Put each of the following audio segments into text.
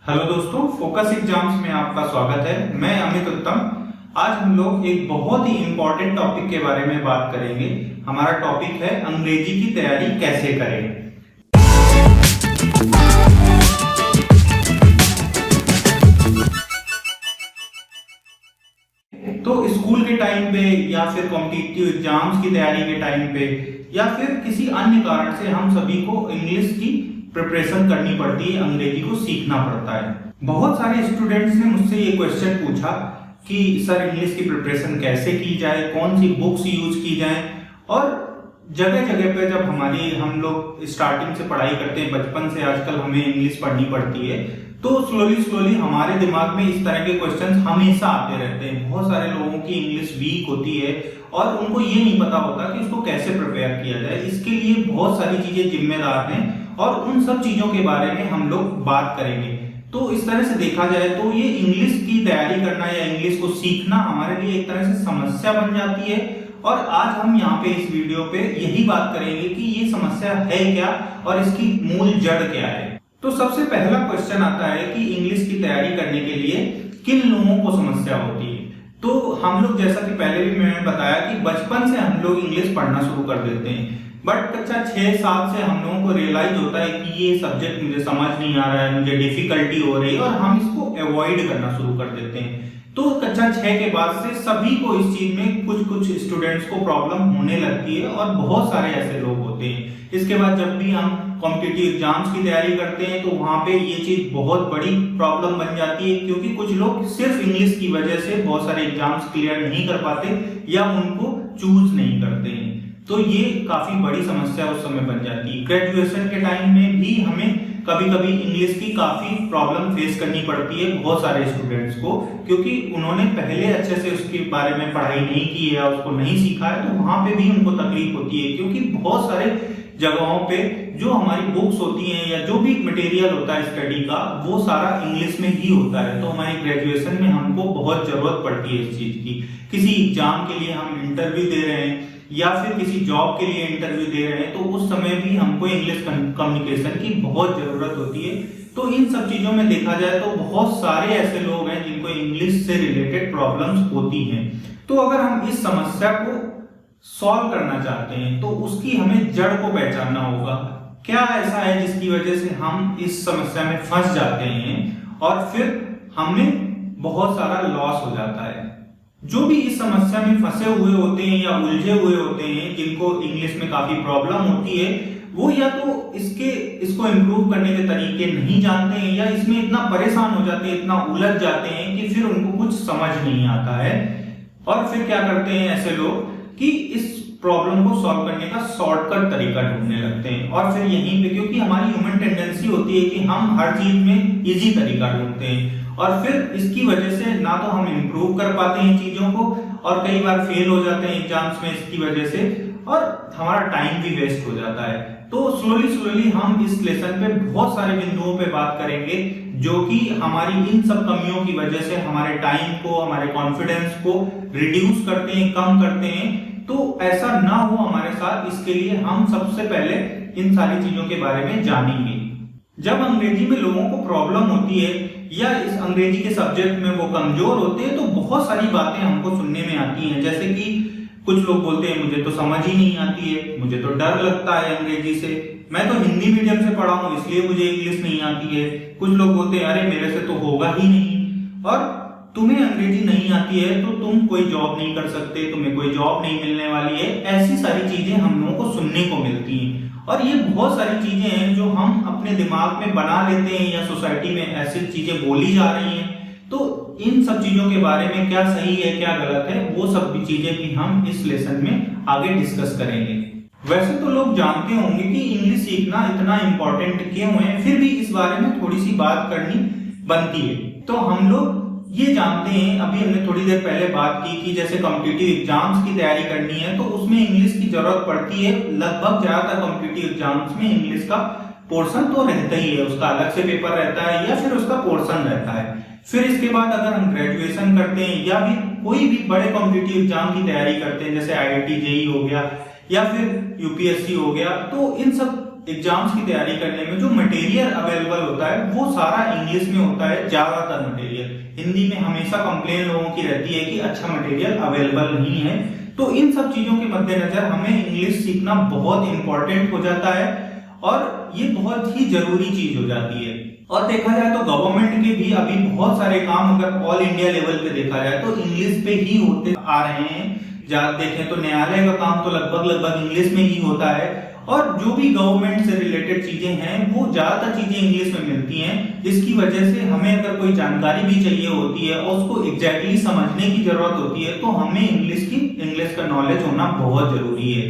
Hello दोस्तों, focus exams में आपका स्वागत है। मैं अमित उत्तम। आज हम लोग एक बहुत ही इंपॉर्टेंट टॉपिक के बारे में बात करेंगे। हमारा टॉपिक है अंग्रेजी की तैयारी कैसे करें। तो स्कूल के टाइम पे या फिर कॉम्पिटिटिव एग्जाम्स की तैयारी के टाइम पे या फिर किसी अन्य कारण से हम सभी को इंग्लिश की प्रिपरेशन करनी पड़ती है, अंग्रेजी को सीखना पड़ता है। बहुत सारे स्टूडेंट्स ने मुझसे ये क्वेश्चन पूछा कि सर इंग्लिश की प्रिपरेशन कैसे की जाए, कौन सी बुक्स यूज की जाए। और जगह जगह पे जब हम लोग स्टार्टिंग से पढ़ाई करते हैं, बचपन से आजकल हमें इंग्लिश पढ़नी पड़ती है, तो स्लोली हमारे दिमाग में इस तरह के क्वेश्चंस हमेशा आते रहते हैं। बहुत सारे लोगों की इंग्लिश वीक होती है और उनको ये नहीं पता होता कि उसको कैसे प्रिपेयर किया जाए। इसके लिए बहुत सारी चीजें जिम्मेदार हैं और उन सब चीजों के बारे में हम लोग बात करेंगे। तो इस तरह से देखा जाए तो ये इंग्लिश की तैयारी करना या इंग्लिश को सीखना हमारे लिए एक तरह से समस्या बन जाती है। और आज हम यहाँ पे इस वीडियो पे यही बात करेंगे कि ये समस्या है क्या और इसकी मूल जड़ क्या है। तो सबसे पहला क्वेश्चन आता है कि इंग्लिश की तैयारी करने के लिए किन लोगों को समस्या होती है। तो हम लोग, जैसा कि पहले भी मैंने बताया, कि बचपन से हम लोग इंग्लिश पढ़ना शुरू कर देते हैं, बट कक्षा 6-7 से हम लोगों को रियलाइज होता है कि ये सब्जेक्ट मुझे समझ नहीं आ रहा है, मुझे डिफिकल्टी हो रही है और हम इसको अवॉइड करना शुरू कर देते हैं। तो कक्षा 6 के बाद से सभी को इस चीज में कुछ स्टूडेंट्स को प्रॉब्लम होने लगती है और बहुत सारे ऐसे लोग होते हैं। इसके बाद जब भी हम कॉम्पिटिटिव एग्जाम्स की तैयारी करते हैं तो वहां पे ये चीज बहुत बड़ी प्रॉब्लम बन जाती है, क्योंकि कुछ लोग सिर्फ इंग्लिश की वजह से बहुत सारे एग्जाम्स क्लियर नहीं कर पाते या उनको चूज नहीं करते हैं। तो ये काफी बड़ी समस्या उस समय बन जाती है। ग्रेजुएशन के टाइम में भी हमें कभी कभी इंग्लिश की काफी प्रॉब्लम फेस करनी पड़ती है बहुत सारे स्टूडेंट्स को, क्योंकि उन्होंने पहले अच्छे से उसके बारे में पढ़ाई नहीं की है या उसको नहीं सीखा है, तो वहां पे भी उनको तकलीफ होती है। क्योंकि बहुत सारे जगहों पे जो हमारी बुक्स होती हैं या जो भी मटेरियल होता है स्टडी का, वो सारा इंग्लिश में ही होता है। तो हमारी ग्रेजुएशन में हमको बहुत जरूरत पड़ती है इस चीज की। किसी एग्जाम के लिए हम इंटरव्यू दे रहे हैं या फिर किसी जॉब के लिए इंटरव्यू दे रहे हैं, तो उस समय भी हमको इंग्लिश कम्युनिकेशन की बहुत जरूरत होती है। तो इन सब चीजों में देखा जाए तो बहुत सारे ऐसे लोग हैं जिनको इंग्लिश से रिलेटेड प्रॉब्लम्स होती हैं। तो अगर हम इस समस्या को सॉल्व करना चाहते हैं तो उसकी हमें जड़ को पहचानना होगा। क्या ऐसा है जिसकी वजह से हम इस समस्या में फंस जाते हैं और फिर हमें बहुत सारा लॉस हो जाता है। जो भी इस समस्या में फंसे हुए होते हैं या उलझे हुए होते हैं, जिनको इंग्लिश में काफी प्रॉब्लम होती है, वो या तो इसको इम्प्रूव करने के तरीके नहीं जानते हैं या इसमें इतना परेशान हो जाते हैं, इतना उलझ जाते हैं कि फिर उनको कुछ समझ नहीं आता है। और फिर क्या करते हैं ऐसे लोग कि इस प्रॉब्लम को सॉल्व करने का शॉर्टकट तरीका ढूंढने लगते हैं। और फिर यहीं पे, क्योंकि हमारी ह्यूमन टेंडेंसी होती है कि हम हर चीज में इजी तरीका ढूंढते हैं, और फिर इसकी वजह से ना तो हम इम्प्रूव कर पाते हैं चीजों को और कई बार फेल हो जाते हैं एग्जाम्स में इसकी वजह से, और हमारा टाइम भी वेस्ट हो जाता है। तो स्लोली हम इस लेसन पे बहुत सारे बिंदुओं पे बात करेंगे जो कि हमारी इन सब कमियों की वजह से हमारे टाइम को, हमारे कॉन्फिडेंस को रिड्यूस करते हैं, कम करते हैं। तो ऐसा ना हो हमारे साथ, इसके लिए हम सबसे पहले इन सारी चीजों के बारे में जानेंगे। जब अंग्रेजी में लोगों को प्रॉब्लम होती है या इस अंग्रेजी के सब्जेक्ट में वो कमजोर होते हैं, तो बहुत सारी बातें हमको सुनने में आती हैं। जैसे कि कुछ लोग बोलते हैं मुझे तो समझ ही नहीं आती है, मुझे तो डर लगता है अंग्रेजी से, मैं तो हिंदी मीडियम से पढ़ा हूं इसलिए मुझे इंग्लिश नहीं आती है। कुछ लोग बोलते हैं अरे मेरे से तो होगा ही नहीं। और तुम्हें अंग्रेजी नहीं आती है तो तुम कोई जॉब नहीं कर सकते, तुम्हें कोई जॉब नहीं मिलने वाली है। ऐसी सारी चीजें हम लोगों को सुनने को मिलती हैं। और ये बहुत सारी चीजें हैं जो हम अपने दिमाग में बना लेते हैं या सोसाइटी में ऐसी चीजें बोली जा रही हैं। तो इन सब चीजों के बारे में क्या सही है क्या गलत है, वो सब भी चीजें भी हम इस लेसन में आगे डिस्कस करेंगे। वैसे तो लोग जानते होंगे कि इंग्लिश सीखना इतना इंपॉर्टेंट क्यों है, फिर भी इस बारे में थोड़ी सी बात करनी बनती है। तो हम लोग ये जानते हैं, अभी हमने थोड़ी देर पहले बात की कि जैसे कॉम्पिटिटिव एग्जाम्स की तैयारी करनी है तो उसमें इंग्लिश की जरूरत पड़ती है। लगभग ज्यादातर कॉम्पिटिटिव एग्जाम्स में इंग्लिश का पोर्शन तो रहता ही है, उसका अलग से पेपर रहता है या फिर उसका पोर्शन रहता है। फिर इसके बाद अगर हम ग्रेजुएशन करते हैं या भी कोई भी बड़े कॉम्पिटिटिव एग्जाम की तैयारी करते हैं, जैसे IIT JEE हो गया या फिर UPSC हो गया, तो इन सब एग्जाम्स की तैयारी करने में जो मटेरियल अवेलेबल होता है वो सारा इंग्लिश में होता है, ज्यादातर मटेरियल। हिंदी में हमेशा कंप्लेन लोगों की रहती है कि अच्छा मटेरियल अवेलेबल नहीं है। तो इन सब चीजों के मद्देनजर हमें इंग्लिश सीखना बहुत इंपॉर्टेंट हो जाता है और ये बहुत ही जरूरी चीज हो जाती है। और देखा जाए तो गवर्नमेंट के भी अभी बहुत सारे काम अगर ऑल इंडिया लेवल पे देखा जाए तो इंग्लिश पे ही होते आ रहे हैं। देखें तो न्यायालय का काम तो लगभग इंग्लिश में ही होता है और जो भी गवर्नमेंट से रिलेटेड चीजें हैं वो ज्यादातर चीजें इंग्लिश में मिलती हैं, जिसकी वजह से हमें अगर कोई जानकारी भी चाहिए होती है और उसको एग्जैक्टली समझने की जरूरत होती है तो हमें इंग्लिश का नॉलेज होना बहुत जरूरी है।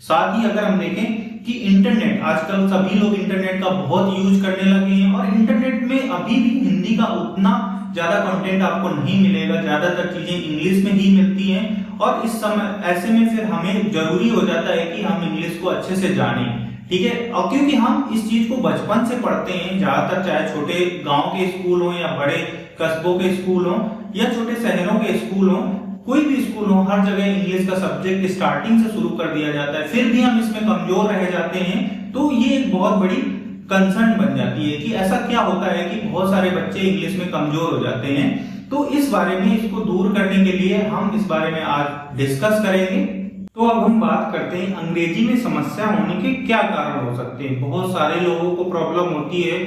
साथ ही अगर हम देखें कि इंटरनेट, आजकल सभी लोग इंटरनेट का बहुत यूज करने लगे हैं और इंटरनेट में अभी भी हिंदी का उतना ज्यादा कंटेंट आपको नहीं मिलेगा, ज्यादातर चीजें इंग्लिश में ही मिलती हैं। और इस समय ऐसे में फिर हमें जरूरी हो जाता है कि हम इंग्लिश को अच्छे से जानें, ठीक है। और क्योंकि हम इस चीज को बचपन से पढ़ते हैं, ज्यादातर चाहे छोटे गांव के स्कूल हो या बड़े कस्बों के स्कूल हो या छोटे शहरों के स्कूल हो, कोई भी स्कूल हो, हर जगह इंग्लिश का सब्जेक्ट स्टार्टिंग से शुरू कर दिया जाता है। फिर भी हम इसमें कमजोर रह जाते हैं तो ये एक बहुत बड़ी कंसर्न बन जाती है कि ऐसा क्या होता है कि बहुत सारे बच्चे इंग्लिश में कमजोर हो जाते हैं। तो इस बारे में, इसको दूर करने के लिए हम इस बारे में आज डिस्कस करेंगे। तो अब हम बात करते हैं अंग्रेजी में समस्या होने के क्या कारण हो सकते हैं। बहुत सारे लोगों को प्रॉब्लम होती है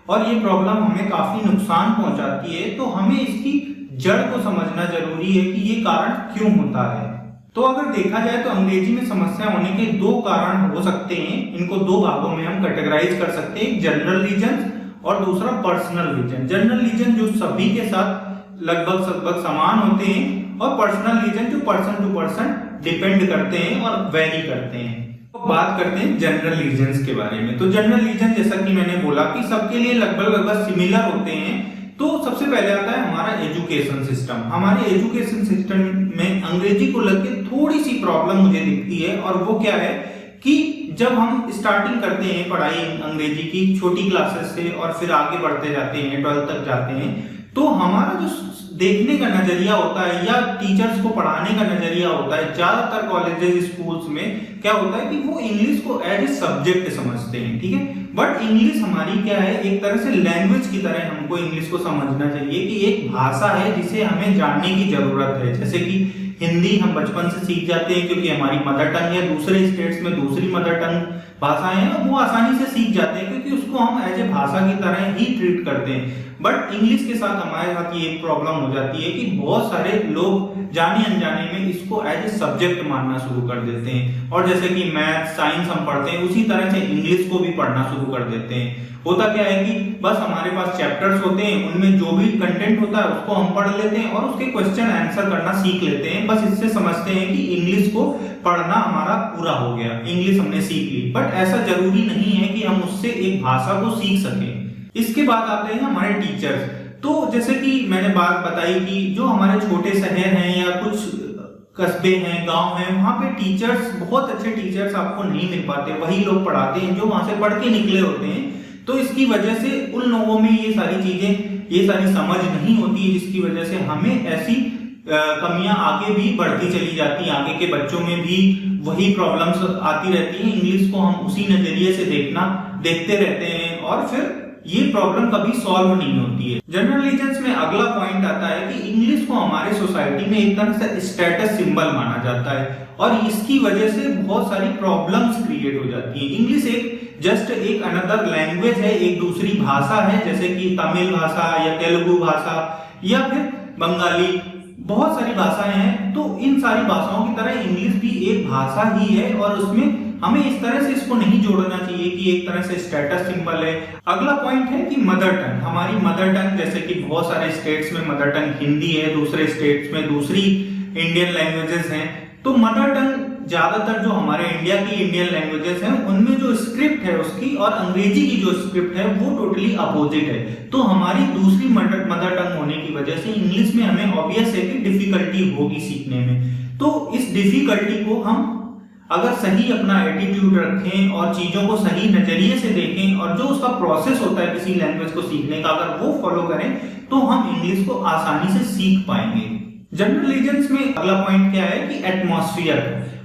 और ये प्रॉब्लम हमें काफी नुकसान पहुंचाती है, तो हमें इसकी जड़ को समझना जरूरी है कि ये कारण क्यों होता है। तो अगर देखा जाए तो अंग्रेजी में समस्या होने के दो कारण हो सकते हैं। इनको दो भागों में हम कैटेगराइज कर सकते हैं, जनरल रीजन और दूसरा पर्सनल रीजन। जनरल रीजन जो सभी के साथ लगभग समान होते हैं और पर्सनल रीजन जो पर्सन टू पर्सन डिपेंड करते हैं और वेरी करते हैं। तो बात करते हैं जनरल रीजन्स के बारे में। तो जनरल रीजन जैसा कि मैंने बोला कि सबके लिए लगभग सिमिलर होते हैं। तो सबसे पहले आता है हमारा एजुकेशन सिस्टम। हमारे एजुकेशन सिस्टम में अंग्रेजी को लेकर थोड़ी सी प्रॉब्लम मुझे दिखती है और वो क्या है कि जब हम स्टार्टिंग करते हैं पढ़ाई अंग्रेजी की छोटी क्लासेस से और फिर आगे बढ़ते जाते हैं, 12th तक जाते हैं, तो हमारा जो देखने का नजरिया होता है या टीचर्स को पढ़ाने का नजरिया होता है, ज्यादातर कॉलेजेस स्कूल्स में क्या होता है कि वो इंग्लिश को एज ए सब्जेक्ट समझते हैं, ठीक है। बट इंग्लिश हमारी क्या है, एक तरह से लैंग्वेज की तरह हमको इंग्लिश को समझना चाहिए कि एक भाषा है जिसे हमें जानने की जरूरत है। जैसे कि हिंदी हम बचपन से सीख जाते हैं क्योंकि हमारी मदर टंग है, दूसरे स्टेट्स में दूसरी मदर टंग भाषाएं हैं, वो आसानी से सीख जाते हैं क्योंकि उसको हम एज ए भाषा की तरह ही ट्रीट करते हैं। बट इंग्लिश के साथ हमारे साथ ये प्रॉब्लम हो जाती है कि बहुत सारे लोग जाने अनजाने में इसको एज ए सब्जेक्ट मानना शुरू कर देते हैं और जैसे कि मैथ साइंस हम पढ़ते हैं उसी तरह से इंग्लिश को भी पढ़ना शुरू कर देते हैं। होता क्या है कि बस हमारे पास चैप्टर्स होते हैं, उनमें जो भी कंटेंट होता है उसको हम पढ़ लेते हैं और उसके क्वेश्चन आंसर करना सीख लेते हैं। बस इससे समझते हैं कि इंग्लिश को पढ़ना हमारा पूरा हो गया, इंग्लिश हमने सीख ली। बट ऐसा जरूरी नहीं है कि हम उससे एक भाषा को सीख सकें। इसके बाद आते हैं हमारे टीचर्स। तो जैसे कि मैंने बात बताई कि जो हमारे छोटे शहर हैं या कुछ कस्बे हैं, गांव हैं, वहां पे टीचर्स, बहुत अच्छे टीचर्स आपको नहीं मिल पाते, वही लोग पढ़ाते हैं जो वहां से पढ़ के निकले होते हैं। तो इसकी वजह से उन लोगों में ये सारी चीजें, ये सारी समझ नहीं होती है, जिसकी वजह से हमें ऐसी कमियां आगे भी बढ़ती चली जाती हैं। आगे के बच्चों में भी वही प्रॉब्लम्स आती रहती हैं। इंग्लिश को हम उसी नजरिए से देखते रहते हैं और फिर ये प्रॉब्लम कभी सॉल्व नहीं होती है। जनरल रीजन्स में अगला पॉइंट आता है कि इंग्लिश को हमारे सोसाइटी में एक तरह से स्टेटस सिंबल माना जाता है और इसकी वजह से बहुत सारी प्रॉब्लम्स क्रिएट हो जाती है। इंग्लिश एक अनदर लैंग्वेज है, एक दूसरी भाषा है, जैसे कि तमिल भाषा या तेलुगु भाषा या फिर बंगाली, बहुत सारी भाषाएं हैं। तो इन सारी भाषाओं की तरह इंग्लिश भी एक भाषा ही है और उसमें हमें इस तरह से इसको नहीं जोड़ना चाहिए कि एक तरह से स्टेटस सिंबल है। अगला पॉइंट है कि मदर टंग। हमारी मदर टंग, जैसे कि बहुत सारे स्टेट्स में मदर टंग हिंदी है, दूसरे स्टेट्स में दूसरी इंडियन लैंग्वेजेस हैं। तो मदर टंग ज्यादातर जो हमारे इंडिया की इंडियन लैंग्वेजेस हैं उनमें जो स्क्रिप्ट है उसकी और अंग्रेजी की जो स्क्रिप्ट है वो टोटली अपोजिट है। तो हमारी दूसरी मदर टंग होने की वजह से इंग्लिश में हमें ऑब्वियस है कि डिफिकल्टी होगी सीखने में। तो इस डिफिकल्टी को हम अगर सही अपना एटीट्यूड रखें और चीजों को सही नजरिए से देखें और जो उसका प्रोसेस होता है किसी लैंग्वेज को सीखने का, अगर वो फॉलो करें तो हम इंग्लिश को आसानी से सीख पाएंगे। जनरल रीजन्स में अगला पॉइंट क्या है कि एटमॉस्फेयर,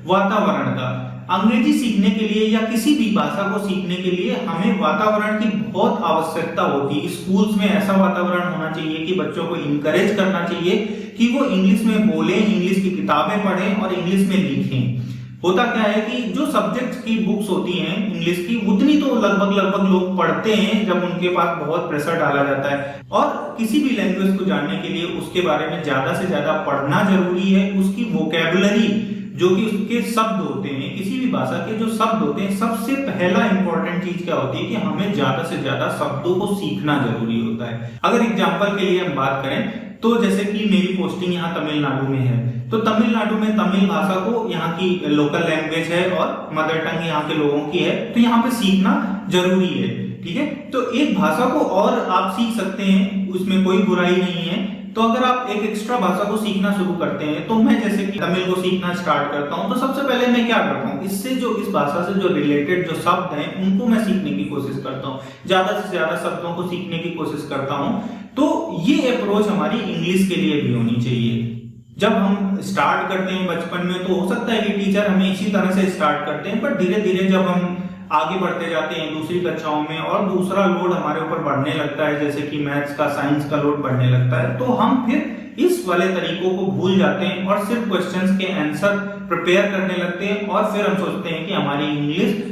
वातावरण का। अंग्रेजी सीखने के लिए या किसी भी भाषा को सीखने के लिए हमें वातावरण की बहुत आवश्यकता होती है। स्कूल्स में ऐसा वातावरण होना चाहिए कि बच्चों को इनकरेज करना चाहिए कि वो इंग्लिश में बोलें, इंग्लिश की किताबें पढ़ें और इंग्लिश में लिखें। होता क्या है कि जो सब्जेक्ट की बुक्स होती हैं इंग्लिश की, उतनी तो लगभग लोग पढ़ते हैं जब उनके पास बहुत प्रेशर डाला जाता है। और किसी भी लैंग्वेज को जानने के लिए उसके बारे में ज्यादा से ज्यादा पढ़ना जरूरी है। उसकी वोकैबुलरी, जो कि उसके शब्द होते हैं, किसी भी भाषा के जो शब्द होते हैं, सबसे पहला इंपॉर्टेंट चीज क्या होती है कि हमें ज्यादा से ज्यादा शब्दों को सीखना जरूरी होता है। अगर एग्जाम्पल के लिए हम बात करें तो जैसे कि मेरी पोस्टिंग यहाँ तमिलनाडु में है, तो तमिलनाडु में तमिल भाषा को यहाँ की लोकल लैंग्वेज है और मदर टंग यहाँ के लोगों की है, तो यहाँ पे सीखना जरूरी है। ठीक है, तो एक भाषा को और आप सीख सकते हैं, उसमें कोई बुराई नहीं है। तो अगर आप एक एक्स्ट्रा भाषा को सीखना शुरू करते हैं, तो मैं जैसे कि तमिल को सीखना स्टार्ट करता हूं, तो सबसे पहले मैं क्या करता हूं, इससे जो इस भाषा से जो रिलेटेड जो शब्द हैं उनको मैं सीखने की कोशिश करता हूं, ज्यादा से ज्यादा शब्दों को सीखने की कोशिश करता हूं। तो ये अप्रोच हमारी इंग्लिश के लिए भी होनी चाहिए। जब हम स्टार्ट करते हैं बचपन में, तो हो सकता है कि टीचर हमें इसी तरह से स्टार्ट करते हैं, पर धीरे धीरे जब हम आगे बढ़ते जाते हैं दूसरी कक्षाओं में और दूसरा लोड हमारे ऊपर बढ़ने लगता है, जैसे कि मैथ्स का, साइंस का लोड बढ़ने लगता है, तो हम फिर इस वाले तरीकों को भूल जाते हैं और सिर्फ क्वेश्चंस के आंसर प्रिपेयर करने लगते हैं और फिर हम सोचते हैं कि हमारी इंग्लिश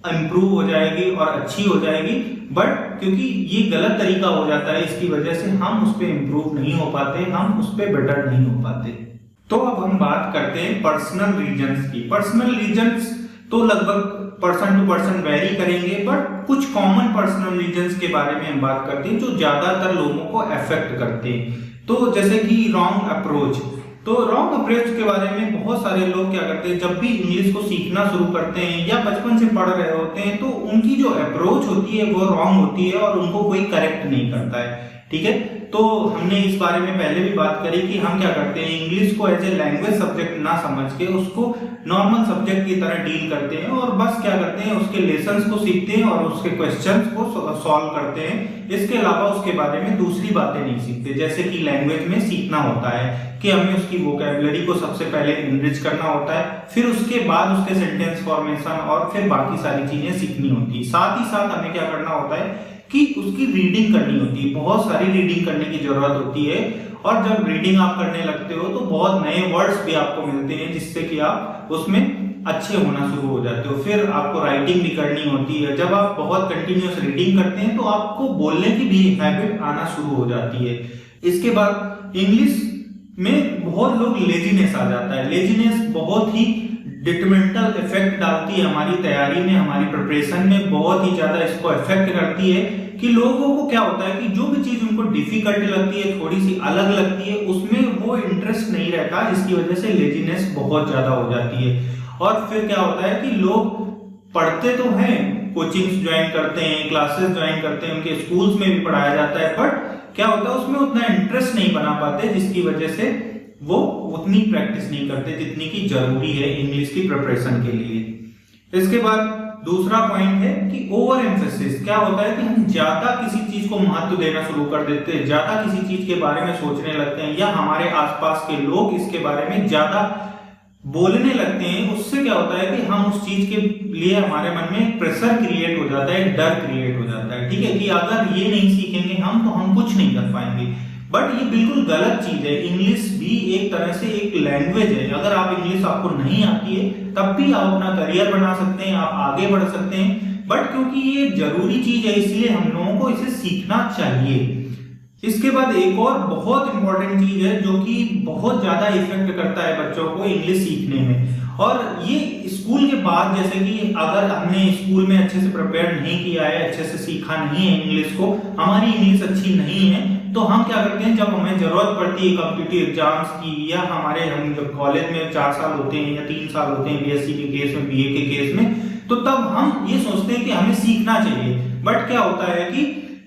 इंप्रूव हो जाएगी और अच्छी हो जाएगी। बट क्योंकि ये गलत तरीका हो जाता है, इसकी वजह से हम उस पर इंप्रूव नहीं हो पाते, हम उस पर बेटर नहीं हो पाते। तो अब हम बात करते हैं पर्सनल रीजंस की। पर्सनल रीजंस तो लगभग पर्सन टू पर्सन वेरी करेंगे, बट कुछ कॉमन पर्सनल रीजंस के बारे में हम बात करते हैं जो ज्यादातर लोगों को अफेक्ट करते हैं। तो जैसे कि रॉन्ग अप्रोच, तो रॉन्ग अप्रोच के बारे में बहुत सारे लोग क्या करते हैं, जब भी इंग्लिश को सीखना शुरू करते हैं या बचपन से पढ़ रहे होते हैं, तो उनकी जो अप्रोच होती है वो रॉन्ग होती है और उनको कोई करेक्ट नहीं करता है। ठीक है, तो हमने इस बारे में पहले भी बात करी कि हम क्या करते हैं, इंग्लिश को एज ए लैंग्वेज सब्जेक्ट ना समझ के उसको नॉर्मल सब्जेक्ट की तरह डील करते हैं और बस क्या करते हैं, उसके लेसन्स को सीखते हैं और उसके क्वेश्चंस को सॉल्व करते हैं। इसके अलावा उसके बारे में दूसरी बातें नहीं सीखते। जैसे कि लैंग्वेज में सीखना होता है कि हमें उसकी वोकैबुलरी को सबसे पहले इनरिच करना होता है, फिर उसके बाद उसके सेंटेंस फॉर्मेशन और फिर बाकी सारी चीजें सीखनी होती है। साथ ही साथ हमें क्या करना होता है कि उसकी रीडिंग करनी होती है, बहुत सारी रीडिंग करने की जरूरत होती है। और जब रीडिंग आप करने लगते हो तो बहुत नए वर्ड्स भी आपको मिलते हैं जिससे कि आप उसमें अच्छे होना शुरू हो जाते हो। फिर आपको राइटिंग भी करनी होती है। जब आप बहुत कंटिन्यूअस रीडिंग करते हैं तो आपको बोलने की भी हैबिट आना शुरू हो जाती है। इसके बाद इंग्लिश में बहुत लोग लेजीनेस आ जाता है। लेजीनेस बहुत ही डिट्रिमेंटल इफेक्ट डालती है हमारी तैयारी में, हमारी प्रिपरेशन में बहुत ही ज्यादा इसको इफेक्ट करती है कि लोगों को क्या होता है कि जो भी चीज उनको डिफिकल्ट लगती है, थोड़ी सी अलग लगती है, उसमें वो इंटरेस्ट नहीं रहता, जिसकी वजह से लेजीनेस बहुत ज्यादा हो जाती है। और फिर क्या होता है कि लोग पढ़ते तो हैं, कोचिंग्स ज्वाइन करते हैं, क्लासेस ज्वाइन करते हैं, उनके स्कूल्स में भी पढ़ाया जाता है, बट क्या होता है उसमें उतना इंटरेस्ट नहीं बना पाते, जिसकी वजह से वो उतनी प्रैक्टिस नहीं करते जितनी की जरूरी है इंग्लिश की प्रिपरेशन के लिए। इसके बाद दूसरा पॉइंट है कि ओवर एम्फेसिस। क्या होता है कि हम ज्यादा किसी चीज को महत्व देना शुरू कर देते हैं, ज्यादा किसी चीज के बारे में सोचने लगते हैं या हमारे आसपास के लोग इसके बारे में ज्यादा बोलने लगते हैं। उससे क्या होता है कि हम उस चीज के लिए हमारे मन में प्रेशर क्रिएट हो जाता है, डर क्रिएट हो जाता है। ठीक है, कि अगर ये नहीं सीखेंगे हम तो हम कुछ नहीं कर पाएंगे। बट ये बिल्कुल गलत चीज है। इंग्लिश भी एक तरह से एक लैंग्वेज है। अगर आप इंग्लिश आपको नहीं आती है तब भी आप अपना करियर बना सकते हैं, आप आगे बढ़ सकते हैं। बट क्योंकि ये जरूरी चीज है इसलिए हम लोगों को इसे सीखना चाहिए। इसके बाद एक और बहुत इंपॉर्टेंट चीज है जो कि बहुत ज्यादा इफेक्ट करता है बच्चों को इंग्लिश सीखने में, और ये स्कूल के बाद, जैसे कि अगर हमने स्कूल में अच्छे से प्रिपेयर नहीं किया है, अच्छे से सीखा नहीं है इंग्लिश को, हमारी इंग्लिश अच्छी नहीं है, तो हम क्या करते हैं, जब हमें जरूरत पड़ती है कॉम्पिटिटिव एग्जाम्स की, या हम जब कॉलेज में 4 साल होते हैं या 3 साल होते हैं बीएससी के केस में, बीए के केस में, तो तब हम ये सोचते हैं कि हमें सीखना चाहिए। बट क्या होता है कि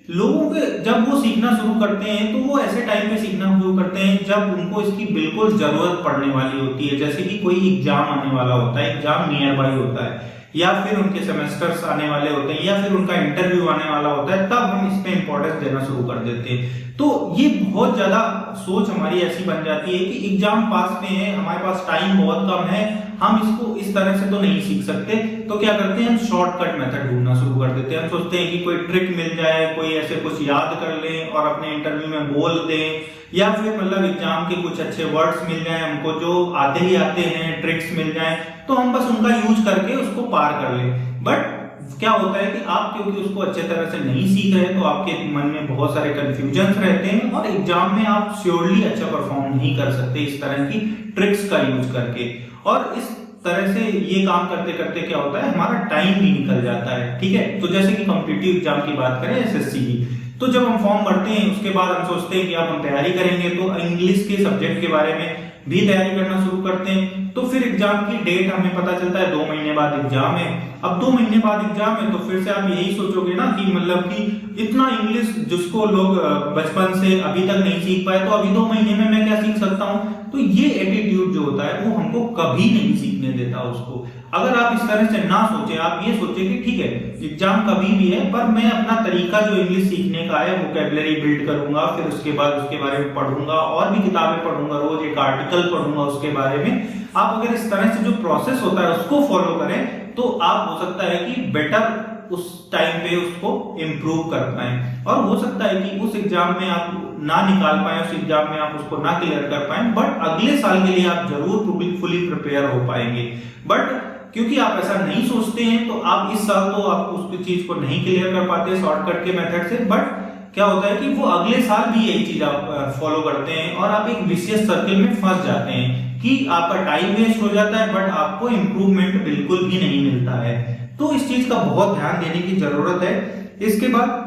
लोगों के जब वो सीखना शुरू करते हैं तो वो ऐसे टाइम पे सीखना शुरू करते हैं जब उनको इसकी बिल्कुल जरूरत पड़ने वाली होती है। जैसे कि कोई एग्जाम आने वाला होता है, एग्जाम नियर बाई होता है, या फिर उनके सेमेस्टर्स आने वाले होते हैं, या फिर उनका इंटरव्यू आने वाला होता है, तब हम इस पे इंपॉर्टेंस देना शुरू कर देते हैं। तो ये बहुत ज्यादा सोच हमारी ऐसी बन जाती है कि एग्जाम पास में है, हमारे पास टाइम बहुत कम है, हम इसको इस तरह से तो नहीं सीख सकते, तो क्या करते हैं हम शॉर्टकट मेथड ढूंढना शुरू कर देते हैं। हम सोचते हैं कि कोई ट्रिक मिल जाए, कोई ऐसे कुछ याद कर लें और अपने इंटरव्यू में बोल दें, या फिर मतलब एग्जाम के कुछ अच्छे वर्ड्स मिल जाएं हमको जो आते ही आते हैं, ट्रिक्स मिल जाएं, तो हम बस उनका यूज करके उसको पार कर लें। बट क्या होता है कि आप क्योंकि उसको अच्छे तरह से नहीं सीख रहे, तो आपके मन में बहुत सारे कंफ्यूजन्स रहते हैं और एग्जाम में आप श्योरली अच्छा परफॉर्म नहीं कर सकते इस तरह की ट्रिक्स का यूज करके। और इस तरह से ये काम करते करते क्या होता है, हमारा टाइम भी निकल जाता है। ठीक है, तो जैसे कि कॉम्पिटिटिव एग्जाम की बात करें, एसएससी की, तो जब हम फॉर्म भरते हैं उसके बाद हम सोचते हैं कि अब हम तैयारी करेंगे, तो इंग्लिश के सब्जेक्ट के बारे में भी तैयारी करना शुरू करते हैं। तो फिर एग्जाम की डेट हमें पता चलता है 2 महीने बाद एग्जाम है। अब 2 महीने बाद एग्जाम है, तो फिर से आप यही सोचोगे ना कि मतलब कि इतना इंग्लिश जिसको लोग बचपन से अभी तक नहीं सीख पाए, तो अभी 2 महीने में मैं क्या सीख सकता हूँ। तो ये एटीट्यूड जो होता है वो हमको कभी नहीं सीखने देता उसको। अगर आप इस तरह से ना सोचे, आप ये सोचे कि ठीक है एग्जाम कभी भी है, पर मैं अपना तरीका जो इंग्लिश सीखने का है, वोकैबुलरी बिल्ड करूंगा, फिर उसके बाद उसके बारे में पढ़ूंगा और भी किताबें पढ़ूंगा, रोज एक आर्टिकल पढ़ूंगा उसके बारे में। आप अगर इस तरह से जो प्रोसेस होता है उसको फॉलो करें, तो आप हो सकता है कि बेटर उस टाइम पे उसको इम्प्रूव कर पाए। और हो सकता है कि उस एग्जाम में आप ना निकाल पाए, उस एग्जाम में आप उसको ना क्लियर कर पाए, बट अगले साल के लिए आप जरूर फुली प्रिपेयर हो पाएंगे। बट क्योंकि आप ऐसा नहीं सोचते हैं, तो आप इस साल तो आप उस चीज को नहीं क्लियर कर पाते शॉर्टकट के मेथड से, बट क्या होता है कि वो अगले साल भी यही चीज आप फॉलो करते हैं और आप एक विशेष सर्किल में फंस जाते हैं कि आपका टाइम वेस्ट हो जाता है, बट आपको इंप्रूवमेंट बिल्कुल भी नहीं मिलता है। तो इस चीज का बहुत ध्यान देने की जरूरत है। इसके बाद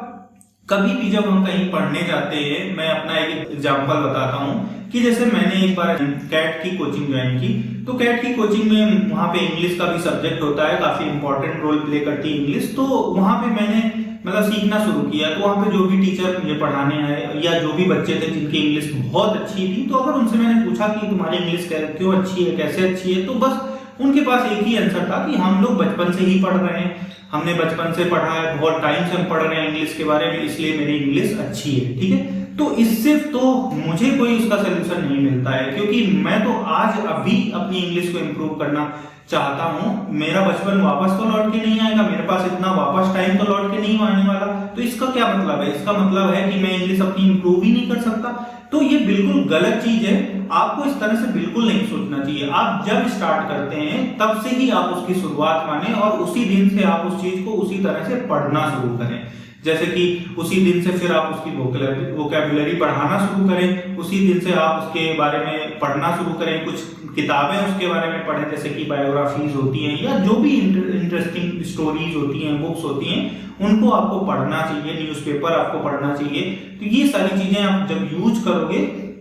कभी भी जब हम कहीं पढ़ने जाते हैं, मैं अपना एक एग्जांपल बताता हूँ कि जैसे मैंने एक बार कैट की कोचिंग ज्वाइन की, तो कैट की कोचिंग में वहाँ पे इंग्लिश का भी सब्जेक्ट होता है, काफी इंपॉर्टेंट रोल प्ले करती है इंग्लिश। तो वहाँ पे मैंने मतलब सीखना शुरू किया, तो वहाँ पे जो भी टीचर मुझे पढ़ाने आए या जो भी बच्चे थे जिनकी इंग्लिश बहुत अच्छी थी, तो अगर उनसे मैंने पूछा कि तुम्हारी इंग्लिश क्यों अच्छी है, कैसे अच्छी है, तो बस उनके पास एक ही आंसर था कि हम लोग बचपन से ही पढ़ रहे हैं, हमने बचपन से पढ़ा है, बहुत टाइम से हम पढ़ रहे हैं इंग्लिश के बारे में, इसलिए मेरी इंग्लिश अच्छी है। ठीक है, तो इससे तो मुझे कोई उसका सोल्यूशन नहीं मिलता है, क्योंकि मैं तो आज अभी अपनी इंग्लिश को इम्प्रूव करना चाहता हूं। मेरा बचपन वापस तो लौट के नहीं आएगा, मेरे पास इतना वापस टाइम तो लौट के नहीं आने वाला, तो इसका क्या मतलब है? इसका मतलब है कि मैं इंग्लिश अपनी इम्प्रूव ही नहीं कर सकता। तो ये बिल्कुल गलत चीज है, आपको इस तरह से बिल्कुल नहीं सोचना चाहिए। आप जब स्टार्ट करते हैं तब से ही आप उसकी शुरुआत माने और उसी दिन से आप उस चीज को उसी तरह से पढ़ना शुरू करें। जैसे कि उसी दिन से फिर आप उसकी वोकैबुलरी पढ़ाना शुरू करें, उसी दिन से आप उसके बारे में पढ़ना शुरू करें, कुछ किताबें उसके बारे में पढ़ें, जैसे कि बायोग्राफीज होती हैं या जो भी इंटरेस्टिंग स्टोरीज होती हैं, बुक्स होती हैं, उनको आपको पढ़ना चाहिए, न्यूज़पेपर आपको पढ़ना चाहिए। तो ये सारी चीजें आप जब यूज करोगे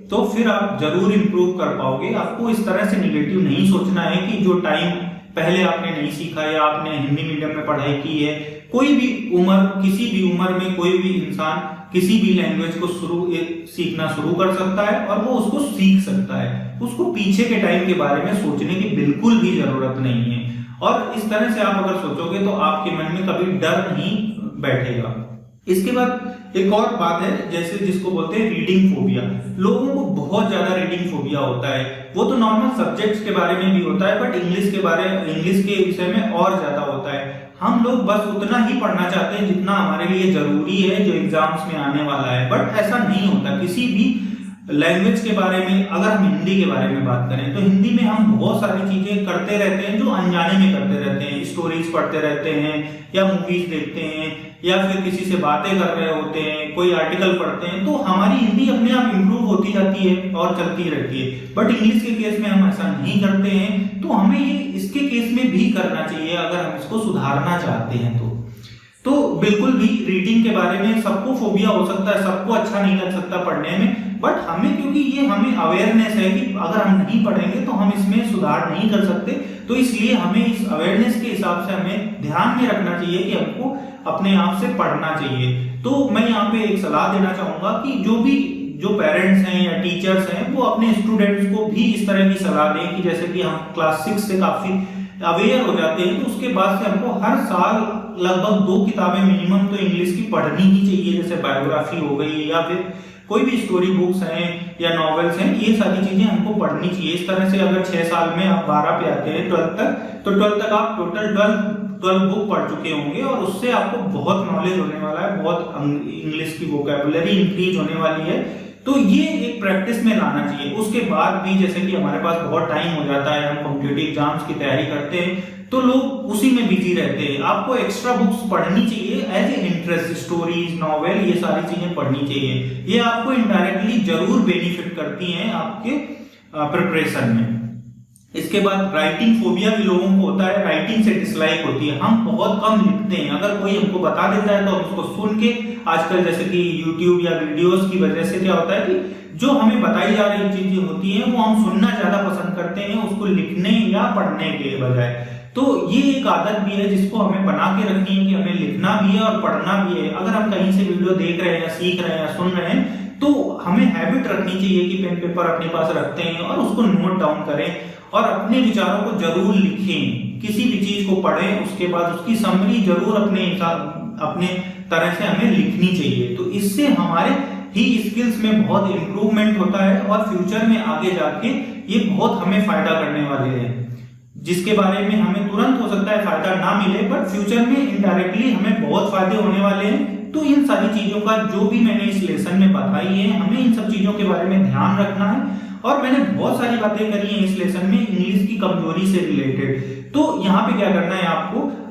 तो फिर आप जरूर इंप्रूव कर पाओगे। आपको इस तरह से निगेटिव नहीं सोचना है कि जो टाइम पहले आपने नहीं सीखा या आपने हिंदी मीडियम में पढ़ाई की है, कोई भी उम्र, किसी भी उम्र में कोई भी इंसान किसी भी लैंग्वेज को सीखना शुरू कर सकता है और वो उसको सीख सकता है। उसको पीछे के टाइम के बारे में सोचने की बिल्कुल भी जरूरत नहीं है। और इस तरह से आप अगर सोचोगे तो आपके मन में कभी डर नहीं बैठेगा। इसके बाद एक और बात है, जैसे जिसको बोलते हैं रीडिंग फोबिया। लोगों को बहुत ज्यादा रीडिंग फोबिया होता है। वो तो नॉर्मल सब्जेक्ट्स के बारे में भी होता है, बट इंग्लिश के विषय में और ज्यादा होता है। हम लोग बस उतना ही पढ़ना चाहते हैं जितना हमारे लिए जरूरी है, जो एग्जाम्स में आने वाला है, बट ऐसा नहीं होता। किसी भी लैंग्वेज के बारे में, अगर हम हिंदी के बारे में बात करें तो हिंदी में हम बहुत सारी चीजें करते रहते हैं जो अनजाने में करते रहते हैं। स्टोरीज पढ़ते रहते हैं या मूवीज देखते हैं या फिर किसी से बातें कर रहे होते हैं, कोई आर्टिकल पढ़ते हैं, तो हमारी हिंदी अपने आप इम्प्रूव होती जाती है और चलती रहती है। बट इंग्लिश के केस में हम ऐसा नहीं करते हैं, तो हमें ये इसके केस में भी करना चाहिए अगर हम इसको सुधारना चाहते हैं तो बिल्कुल भी रीडिंग के बारे में सबको फोबिया हो सकता है, सबको अच्छा नहीं लग सकता पढ़ने में, बट हमें, क्योंकि ये हमें अवेयरनेस है कि अगर हम नहीं पढ़ेंगे तो हम इसमें सुधार नहीं कर सकते, तो इसलिए हमें इस अवेयरनेस के हिसाब से हमें ध्यान में रखना चाहिए कि हमको अपने आप से पढ़ना चाहिए। तो मैं यहाँ पे एक सलाह देना चाहूंगा कि जो पेरेंट्स हैं या टीचर्स हैं वो अपने स्टूडेंट्स को भी इस तरह की सलाह दें कि जैसे कि हम क्लास 6 से काफी अवेयर हो जाते हैं, तो उसके बाद से हमको हर साल लगभग 2 किताबें मिनिमम तो इंग्लिश की पढ़नी ही चाहिए, जैसे बायोग्राफी हो गई या फिर कोई भी स्टोरी बुक्स हैं या नॉवेल्स हैं, ये सारी चीजें हमको पढ़नी चाहिए। इस तरह से अगर 6 साल में आप 12 पे आते हैं 12 तक, तो 12 तक आप टोटल 12 बुक पढ़ चुके होंगे और उससे आपको बहुत नॉलेज होने वाला है, बहुत इंग्लिश की वोकैबुलरी इंक्रीज होने वाली है। तो ये एक प्रैक्टिस में लाना चाहिए। उसके बाद भी जैसे कि हमारे पास बहुत टाइम हो जाता है, हम कॉम्पिटिटिव एग्जाम्स की तैयारी करते हैं, तो लोग उसी में बिजी रहते हैं। आपको एक्स्ट्रा बुक्स पढ़नी चाहिए as a interest, stories, novel, ये सारी चीजें पढ़नी चाहिए। ये आपको इनडायरेक्टली जरूर बेनिफिट करती हैं आपके प्रिपरेशन में। इसके बाद राइटिंग फोबिया भी लोगों को होता है, राइटिंग से डिसलाइक होती है, हम बहुत कम लिखते हैं। अगर कोई हमको बता देता है तो हम उसको सुन के, आजकल जैसे कि यूट्यूब या वीडियोस की वजह से क्या होता है कि जो हमें बताई जा रही चीजें होती हैं वो हम सुनना ज्यादा पसंद करते हैं, उसको लिखने या पढ़ने के बजाय। तो ये एक आदत भी है जिसको हमें बना के रखनी है कि हमें लिखना भी है और पढ़ना भी है। अगर हम कहीं से वीडियो देख रहे हैं या सीख रहे हैं या सुन रहे हैं, तो हमें हैबिट रखनी चाहिए कि पेन पेपर अपने पास रखते हैं और उसको नोट डाउन करें और अपने विचारों को जरूर लिखें। किसी भी चीज को पढ़ें, उसके बाद उसकी समरी जरूर अपने तरह से हमें लिखनी चाहिए। तो इससे हमारे ही स्किल्स में बहुत इंप्रूवमेंट होता है और फ्यूचर में आगे जाके ये बहुत हमें फायदा करने वाले हैं, जिसके बारे में हमें तुरंत हो सकता है फायदा ना मिले, पर फ्यूचर में इनडायरेक्टली हमें बहुत फायदे होने वाले हैं। तो इन सारी चीजों का जो भी मैंने इस लेसन में बताई है, हमें इन सब चीजों के बारे में ध्यान रखना है। और मैंने बहुत सारी बातें करी हैं इस लेसन में इंग्लिश की कमजोरी से रिलेटेड। तो यहाँ पे क्या करना है,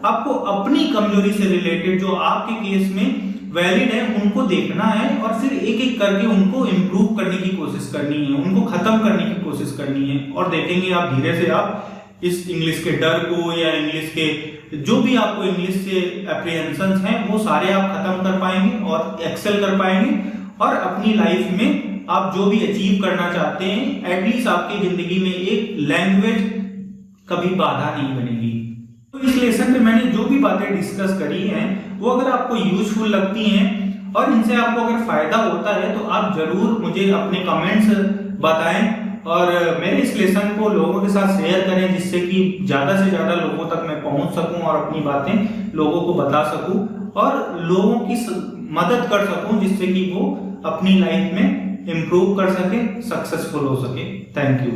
आपको अपनी कमजोरी से रिलेटेड जो आपके केस में वैलिड है उनको देखना है और फिर एक एक करके उनको इम्प्रूव करने की कोशिश करनी है, उनको खत्म करने की कोशिश करनी है। और देखेंगे आप धीरे से आप इस इंग्लिश के डर को या इंग्लिश के जो भी आपको इंग्लिश से एप्रीहेंशंस हैं वो सारे आप खत्म कर पाएंगे और एक्सेल कर पाएंगे और अपनी लाइफ में आप जो भी अचीव करना चाहते हैं, एटलीस्ट आपकी जिंदगी में एक लैंग्वेज कभी बाधा नहीं बनेगी। तो इस लेसन में मैंने जो भी बातें डिस्कस करी हैं वो अगर आपको यूजफुल लगती हैं और इनसे आपको अगर फायदा होता है तो आप जरूर मुझे अपने कमेंट्स बताएं और मेरे इस लेसन को लोगों के साथ शेयर करें, जिससे कि ज्यादा से ज्यादा लोगों तक मैं पहुंच सकूं और अपनी बातें लोगों को बता सकूं और लोगों की मदद कर सकूं, जिससे कि वो अपनी लाइफ में इंप्रूव कर सके, सक्सेसफुल हो सके। Thank you.